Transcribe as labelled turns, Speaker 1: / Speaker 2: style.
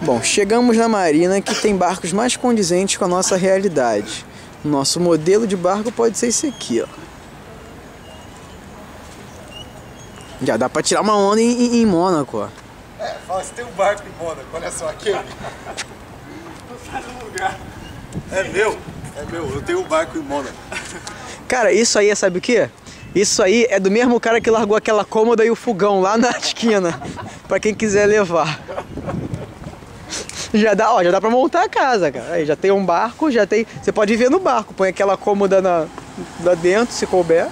Speaker 1: Bom, chegamos na marina que tem barcos mais condizentes com a nossa realidade. Nosso modelo de barco pode ser esse aqui, ó. Já dá pra tirar uma onda em Mônaco, ó.
Speaker 2: Fala, você tem um barco em Mônaco, olha só, aqui. É meu, eu tenho um barco em Mônaco.
Speaker 1: Cara, isso aí é, sabe o quê? Isso aí é do mesmo cara que largou aquela cômoda e o fogão lá na esquina. Pra quem quiser levar. Já dá pra montar a casa, cara. Aí já tem um barco, já tem... Você pode viver no barco, põe aquela cômoda lá dentro, se couber.